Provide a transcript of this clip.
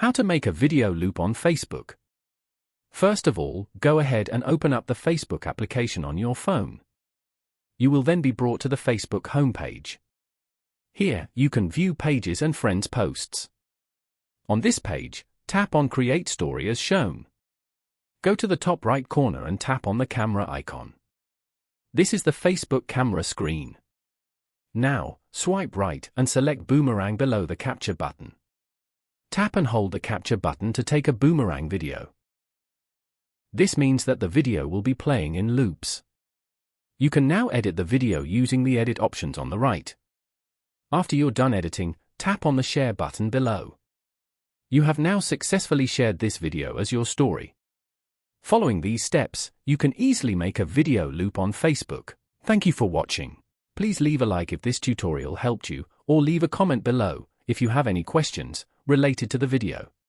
How to make a video loop on Facebook. First of all, go ahead and open up the Facebook application on your phone. You will then be brought to the Facebook homepage. Here, you can view pages and friends' posts. On this page, tap on Create Story as shown. Go to the top right corner and tap on the camera icon. This is the Facebook camera screen. Now, swipe right and select Boomerang below the Capture button. Tap and hold the Capture button to take a boomerang video. This means that the video will be playing in loops. You can now edit the video using the edit options on the right. After you're done editing, tap on the Share button below. You have now successfully shared this video as your story. Following these steps, you can easily make a video loop on Facebook. Thank you for watching. Please leave a like if this tutorial helped you, or leave a comment below if you have any questions related to the video.